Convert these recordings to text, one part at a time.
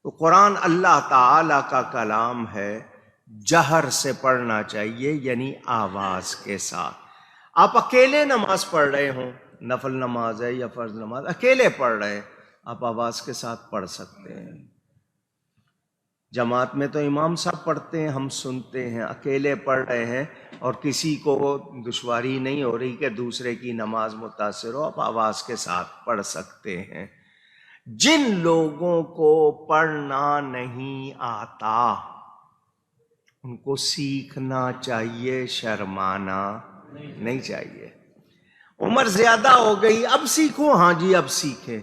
تو قرآن اللہ تعالی کا کلام ہے، جہر سے پڑھنا چاہیے، یعنی آواز کے ساتھ۔ آپ اکیلے نماز پڑھ رہے ہوں، نفل نماز ہے یا فرض نماز، اکیلے پڑھ رہے ہیں، آپ آواز کے ساتھ پڑھ سکتے ہیں۔ جماعت میں تو امام صاحب پڑھتے ہیں، ہم سنتے ہیں، اکیلے پڑھ رہے ہیں اور کسی کو دشواری نہیں ہو رہی کہ دوسرے کی نماز متاثر ہو، آپ آواز کے ساتھ پڑھ سکتے ہیں۔ جن لوگوں کو پڑھنا نہیں آتا ان کو سیکھنا چاہیے، شرمانا نہیں چاہیے۔ عمر زیادہ ہو گئی، اب سیکھو، ہاں جی اب سیکھیں،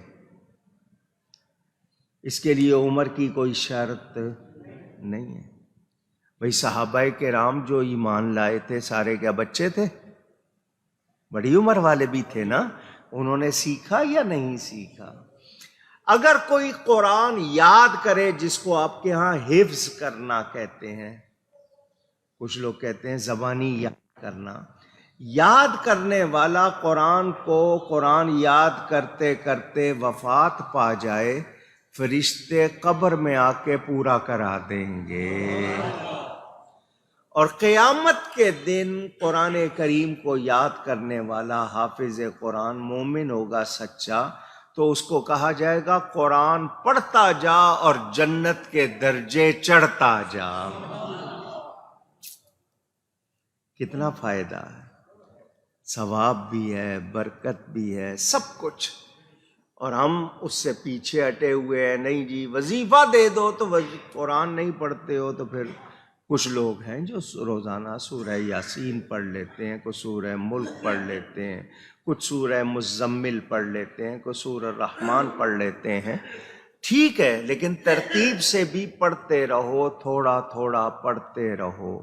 اس کے لیے عمر کی کوئی شرط نہیں ہے۔ بھئی صحابہ کرام جو ایمان لائے تھے سارے کیا بچے تھے؟ بڑی عمر والے بھی تھے نا، انہوں نے سیکھا یا نہیں سیکھا؟ اگر کوئی قرآن یاد کرے، جس کو آپ کے ہاں حفظ کرنا کہتے ہیں، کچھ لوگ کہتے ہیں زبانی یاد کرنا، یاد کرنے والا قرآن کو قرآن یاد کرتے کرتے وفات پا جائے، فرشتے قبر میں آ کے پورا کرا دیں گے، اور قیامت کے دن قرآن کریم کو یاد کرنے والا حافظ قرآن مومن ہوگا سچا، تو اس کو کہا جائے گا قرآن پڑھتا جا اور جنت کے درجے چڑھتا جا۔ کتنا فائدہ ہے، ثواب بھی ہے، برکت بھی ہے، سب کچھ، اور ہم اس سے پیچھے ہٹے ہوئے ہیں۔ نہیں جی وظیفہ دے دو تو قرآن نہیں پڑھتے ہو، تو پھر کچھ لوگ ہیں جو روزانہ سورہ یاسین پڑھ لیتے ہیں، کچھ سورہ ملک پڑھ لیتے ہیں، کچھ سورہ مزمل پڑھ لیتے ہیں، کچھ سورہ رحمان پڑھ لیتے ہیں، ٹھیک ہے، لیکن ترتیب سے بھی پڑھتے رہو، تھوڑا تھوڑا پڑھتے رہو۔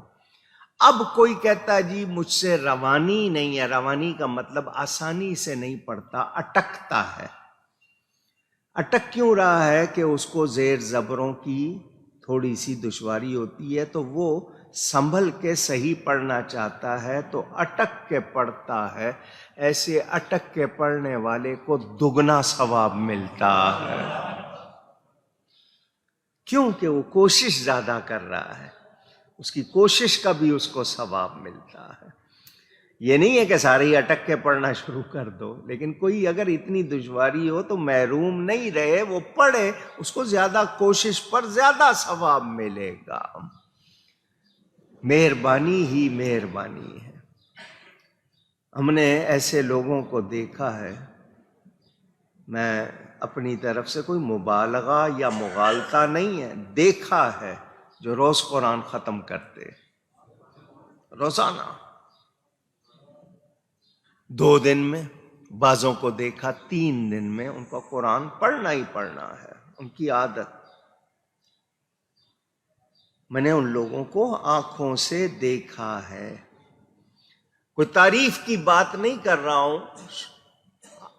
اب کوئی کہتا ہے جی مجھ سے روانی نہیں ہے، روانی کا مطلب آسانی سے نہیں پڑھتا، اٹکتا ہے۔ اٹک کیوں رہا ہے؟ کہ اس کو زیر زبروں کی تھوڑی سی دشواری ہوتی ہے، تو وہ سنبھل کے صحیح پڑھنا چاہتا ہے تو اٹک کے پڑھتا ہے۔ ایسے اٹک کے پڑھنے والے کو دگنا ثواب ملتا ہے، کیونکہ وہ کوشش زیادہ کر رہا ہے، اس کی کوشش کا بھی اس کو ثواب ملتا ہے۔ یہ نہیں ہے کہ سارے ہی اٹک کے پڑھنا شروع کر دو، لیکن کوئی اگر اتنی دشواری ہو تو محروم نہیں رہے، وہ پڑھے، اس کو زیادہ کوشش پر زیادہ ثواب ملے گا۔ مہربانی ہی مہربانی ہے۔ ہم نے ایسے لوگوں کو دیکھا ہے، میں اپنی طرف سے کوئی مبالغہ یا مغالطہ نہیں ہے، دیکھا ہے، جو روز قرآن ختم کرتے روزانہ 2 دن میں، بعضوں کو دیکھا 3 دن میں، ان کو قرآن پڑھنا ہی پڑھنا ہے، ان کی عادت۔ میں نے ان لوگوں کو آنکھوں سے دیکھا ہے، کوئی تعریف کی بات نہیں کر رہا ہوں،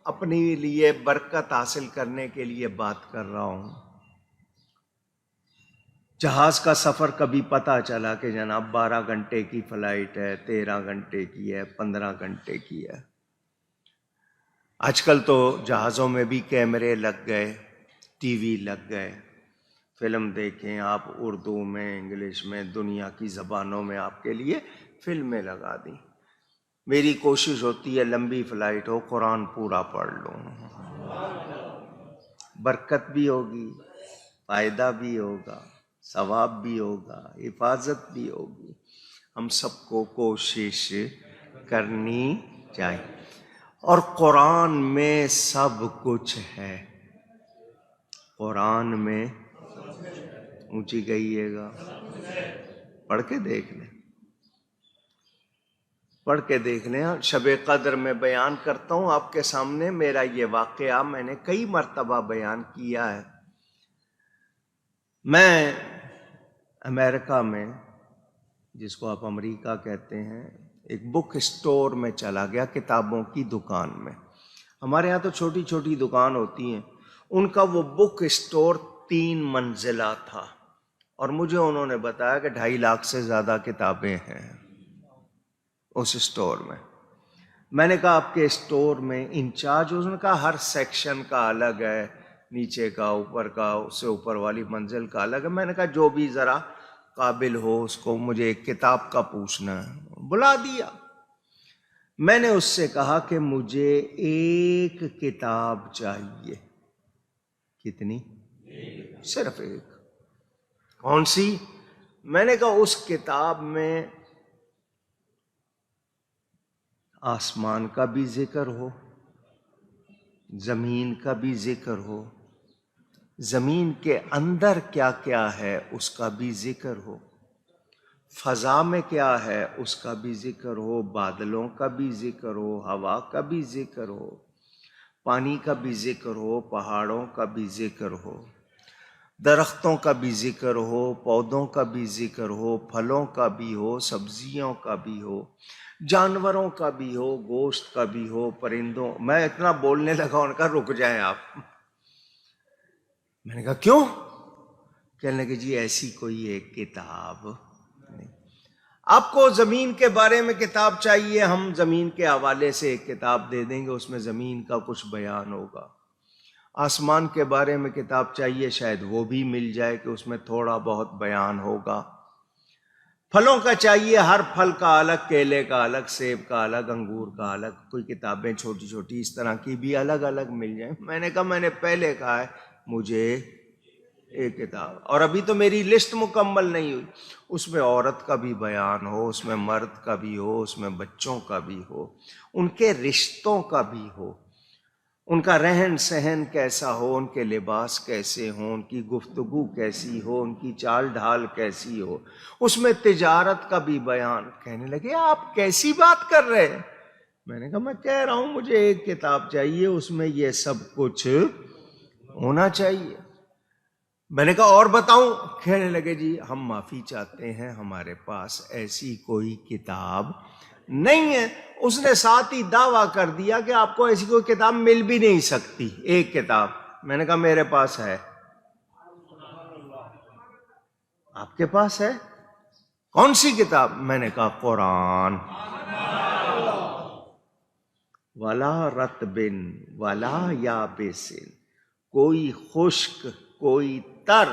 اپنے لیے برکت حاصل کرنے کے لیے بات کر رہا ہوں۔ جہاز کا سفر کبھی پتہ چلا کہ جناب 12 گھنٹے کی فلائٹ ہے، 13 گھنٹے کی ہے، 15 گھنٹے کی ہے۔ آج کل تو جہازوں میں بھی کیمرے لگ گئے، ٹی وی لگ گئے، فلم دیکھیں آپ، اردو میں، انگلش میں، دنیا کی زبانوں میں آپ کے لیے فلمیں لگا دیں۔ میری کوشش ہوتی ہے لمبی فلائٹ ہو قرآن پورا پڑھ لوں، برکت بھی ہوگی، فائدہ بھی ہوگا، ثواب بھی ہوگا، حفاظت بھی ہوگی۔ ہم سب کو کوشش کرنی چاہیے، اور قرآن میں سب کچھ ہے، قرآن میں اونچی کہیے گا، پڑھ کے دیکھ لیں، پڑھ کے دیکھ لیں۔ شب قدر میں بیان کرتا ہوں آپ کے سامنے، میرا یہ واقعہ میں نے کئی مرتبہ بیان کیا ہے۔ میں امریکہ میں، جس کو آپ امریکہ کہتے ہیں، ایک بک اسٹور میں چلا گیا، کتابوں کی دکان میں۔ ہمارے ہاں تو چھوٹی چھوٹی دکان ہوتی ہیں، ان کا وہ بک اسٹور 3 منزلہ تھا، اور مجھے انہوں نے بتایا کہ 2.5 لاکھ سے زیادہ کتابیں ہیں اس اسٹور میں۔ میں نے کہا آپ کے اسٹور میں انچارج؟ اس نے کہا ہر سیکشن کا الگ ہے، نیچے کا اوپر کا اس سے اوپر والی منزل کا الگ ہے. میں نے کہا جو بھی ذرا قابل ہو اس کو مجھے ایک کتاب کا پوچھنا ہے. بلا دیا. میں نے اس سے کہا کہ مجھے ایک کتاب چاہیے. کتنی؟ صرف ایک. کون سی؟ میں نے کہا اس کتاب میں آسمان کا بھی ذکر ہو، زمین کا بھی ذکر ہو، زمین کے اندر کیا کیا ہے اس کا بھی ذکر ہو، فضا میں کیا ہے اس کا بھی ذکر ہو، بادلوں کا بھی ذکر ہو، ہوا کا بھی ذکر ہو، پانی کا بھی ذکر ہو، پہاڑوں کا بھی ذکر ہو، درختوں کا بھی ذکر ہو، پودوں کا بھی ذکر ہو، پھلوں کا بھی ہو، سبزیوں کا بھی ہو، جانوروں کا بھی ہو، گوشت کا بھی ہو، پرندوں. میں اتنا بولنے لگا ان کا رک جائیں آپ. میں نے کہا کیوں؟ کہنے لگے جی ایسی کوئی ایک کتاب نہیں. آپ کو زمین کے بارے میں کتاب چاہیے، ہم زمین کے حوالے سے ایک کتاب دے دیں گے، اس میں زمین کا کچھ بیان ہوگا. آسمان کے بارے میں کتاب چاہیے، شاید وہ بھی مل جائے کہ اس میں تھوڑا بہت بیان ہوگا. پھلوں کا چاہیے، ہر پھل کا الگ، کیلے کا الگ، سیب کا الگ، انگور کا الگ. کوئی کتابیں چھوٹی چھوٹی اس طرح کی بھی الگ الگ مل جائیں. میں نے کہا میں نے پہلے کہا ہے مجھے ایک کتاب، اور ابھی تو میری لسٹ مکمل نہیں ہوئی. اس میں عورت کا بھی بیان ہو، اس میں مرد کا بھی ہو، اس میں بچوں کا بھی ہو، ان کے رشتوں کا بھی ہو، ان کا رہن سہن کیسا ہو، ان کے لباس کیسے ہوں، ان کی گفتگو کیسی ہو، ان کی چال ڈھال کیسی ہو، اس میں تجارت کا بھی بیان. کہنے لگے آپ کیسی بات کر رہے ہیں؟ میں نے کہا میں کہہ رہا ہوں مجھے ایک کتاب چاہیے، اس میں یہ سب کچھ ہونا چاہیے. میں نے کہا اور بتاؤں؟ کہنے لگے جی ہم معافی چاہتے ہیں، ہمارے پاس ایسی کوئی کتاب نہیں ہے. اس نے ساتھ ہی دعویٰ کر دیا کہ آپ کو ایسی کوئی کتاب مل بھی نہیں سکتی، ایک کتاب. میں نے کہا میرے پاس ہے. آپ کے پاس ہے؟ کون سی کتاب؟ میں نے کہا قرآن. ولا رطب ولا یابس، کوئی خشک کوئی تر،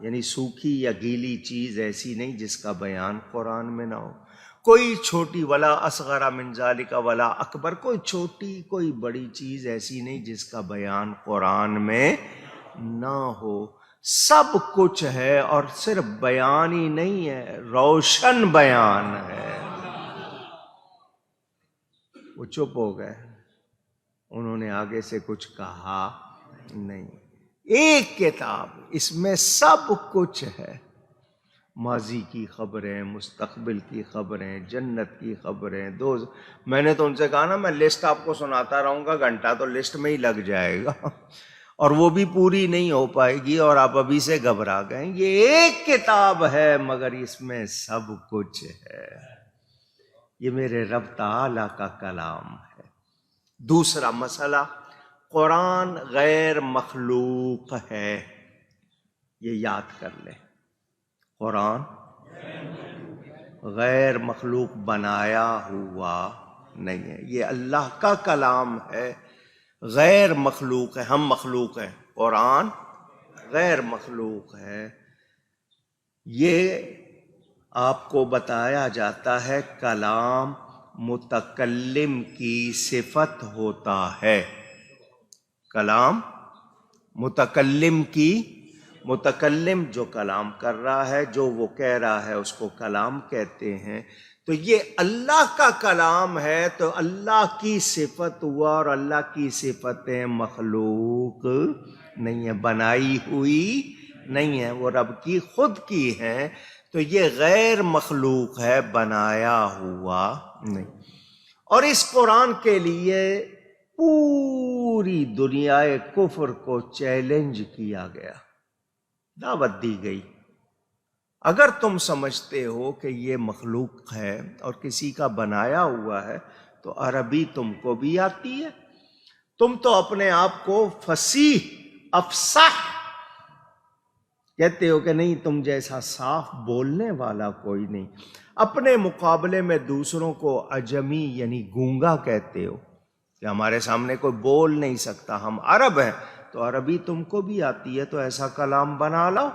یعنی سوکھی یا گیلی چیز ایسی نہیں جس کا بیان قرآن میں نہ ہو. کوئی چھوٹی، ولا اصغر من ذالک ولا اکبر، کوئی چھوٹی کوئی بڑی چیز ایسی نہیں جس کا بیان قرآن میں نہ ہو. سب کچھ ہے، اور صرف بیان ہی نہیں ہے، روشن بیان ہے. وہ چپ ہو گئے، انہوں نے آگے سے کچھ کہا نہیں. ایک کتاب، اس میں سب کچھ ہے، ماضی کی خبریں، مستقبل کی خبریں، جنت کی خبریں. میں نے تو ان سے کہا نا میں لسٹ آپ کو سناتا رہوں گا، گھنٹہ تو لسٹ میں ہی لگ جائے گا، اور وہ بھی پوری نہیں ہو پائے گی، اور آپ ابھی سے گھبرا گئے. یہ ایک کتاب ہے مگر اس میں سب کچھ ہے. یہ میرے رب تعالی کا کلام ہے. دوسرا مسئلہ، قرآن غیر مخلوق ہے. یہ یاد کر لیں، قرآن غیر مخلوق، بنایا ہوا نہیں ہے. یہ اللہ کا کلام ہے، غیر مخلوق ہے. ہم مخلوق ہیں، قرآن غیر مخلوق ہے. یہ آپ کو بتایا جاتا ہے کلام متکلم کی صفت ہوتا ہے. کلام متکلم کی، متکلم جو کلام کر رہا ہے، جو وہ کہہ رہا ہے اس کو کلام کہتے ہیں. تو یہ اللہ کا کلام ہے تو اللہ کی صفت ہوا، اور اللہ کی صفتیں مخلوق نہیں ہے، بنائی ہوئی نہیں ہے، وہ رب کی خود کی ہیں. تو یہ غیر مخلوق ہے، بنایا ہوا نہیں. اور اس قرآن کے لیے پوری دنیا کفر کو چیلنج کیا گیا، دعوت دی گئی. اگر تم سمجھتے ہو کہ یہ مخلوق ہے اور کسی کا بنایا ہوا ہے تو عربی تم کو بھی آتی ہے، تم تو اپنے آپ کو فصیح افصح کہتے ہو کہ نہیں تم جیسا صاف بولنے والا کوئی نہیں. اپنے مقابلے میں دوسروں کو عجمی یعنی گونگا کہتے ہو کہ ہمارے سامنے کوئی بول نہیں سکتا. ہم عرب ہیں تو عربی تم کو بھی آتی ہے تو ایسا کلام بنا لاؤ.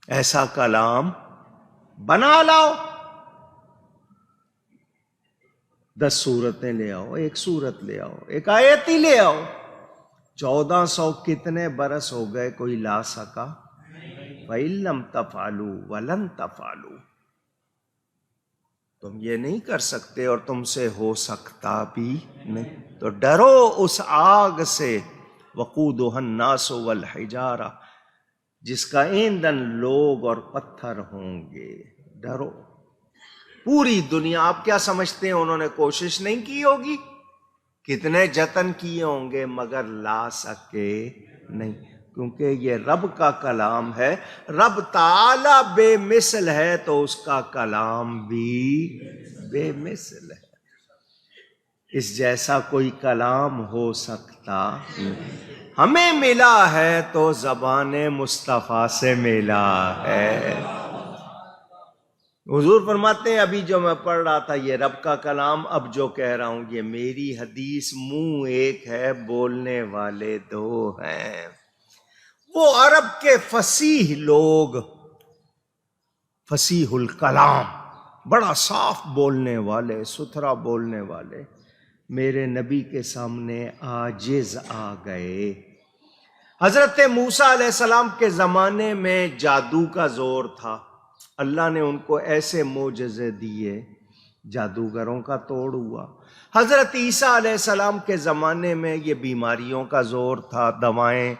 ایسا کلام بنا لاؤ. 10 سورتیں لے آؤ، 1 سورت لے آؤ، 1 آیت ہی لے آؤ. 1400 کتنے برس ہو گئے کوئی لا سکا؟ وَإِن لَّمْ تَفْعَلُوا وَلَن تَفْعَلُوا. تم یہ نہیں کر سکتے اور تم سے ہو سکتا بھی نہیں. تو ڈرو اس آگ سے، وقودها الناس والحجارہ، جس کا ایندھن لوگ اور پتھر ہوں گے. ڈرو. پوری دنیا، آپ کیا سمجھتے ہیں انہوں نے کوشش نہیں کی ہوگی؟ کتنے جتن کیے ہوں گے مگر لا سکے نہیں، کیونکہ یہ رب کا کلام ہے. رب تعالی بے مثل ہے تو اس کا کلام بھی بے مثل ہے. اس جیسا کوئی کلام ہو سکتا نہیں. ہمیں ملا ہے تو زبان مصطفیٰ سے ملا ہے. حضور فرماتے ہیں ابھی جو میں پڑھ رہا تھا یہ رب کا کلام، اب جو کہہ رہا ہوں یہ میری حدیث. منہ ایک ہے بولنے والے 2 ہیں. وہ عرب کے فصیح لوگ، فصیح الکلام، بڑا صاف بولنے والے، ستھرا بولنے والے، میرے نبی کے سامنے عاجز آ گئے. حضرت موسیٰ علیہ السلام کے زمانے میں جادو کا زور تھا. اللہ نے ان کو ایسے معجزے دیے، جادوگروں کا توڑ ہوا. حضرت عیسیٰ علیہ السلام کے زمانے میں یہ بیماریوں کا زور تھا، دوائیں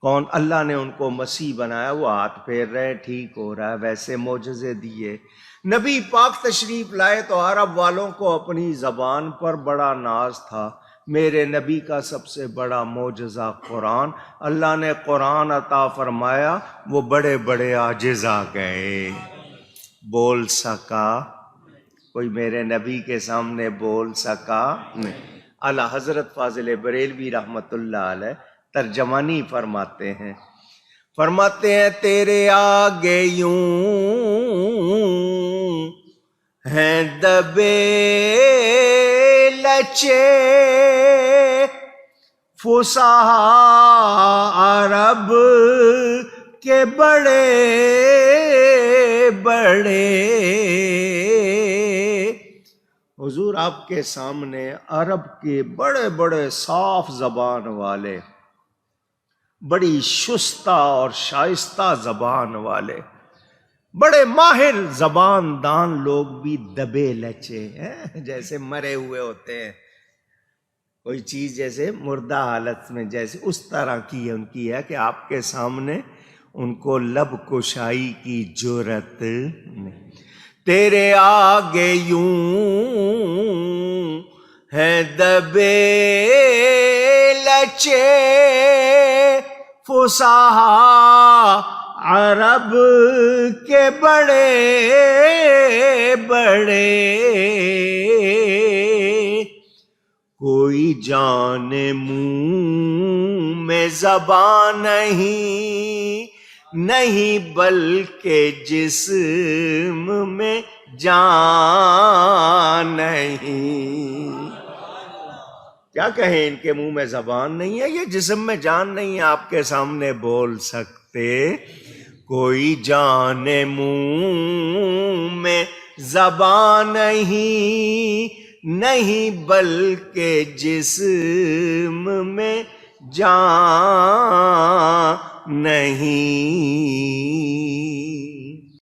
کون، اللہ نے ان کو مسیح بنایا، وہ ہاتھ پھیر رہے ٹھیک ہو رہا ہے، ویسے معجزے دیے. نبی پاک تشریف لائے تو عرب والوں کو اپنی زبان پر بڑا ناز تھا. میرے نبی کا سب سے بڑا معجزہ قرآن. اللہ نے قرآن عطا فرمایا، وہ بڑے بڑے عاجز آ گئے. بول سکا کوئی میرے نبی کے سامنے؟ بول سکا نہیں. اعلیٰ حضرت فاضل بریلوی رحمت اللہ علیہ ترجمانی فرماتے ہیں، تیرے آگے یوں ہیں دبے لچے فصحا عرب کے بڑے بڑے. حضور آپ کے سامنے عرب کے بڑے بڑے صاف زبان والے، بڑی شستہ اور شائستہ زبان والے، بڑے ماہر زبان دان لوگ بھی دبے لچے ہیں، جیسے مرے ہوئے ہوتے ہیں، کوئی چیز جیسے مردہ حالت میں، جیسے اس طرح کی ان کی ہے کہ آپ کے سامنے ان کو لب کشائی کی جرت نہیں. تیرے آگے یوں ہیں دبے لچے فصحا عرب کے بڑے بڑے. کوئی جان منہ میں زبان نہیں بلکہ جسم میں جان نہیں. کیا کہیں، ان کے منہ میں زبان نہیں ہے، یہ جسم میں جان نہیں ہے، آپ کے سامنے بول سکتے. کوئی جان منہ میں زبان نہیں بلکہ جسم میں جان نہیں.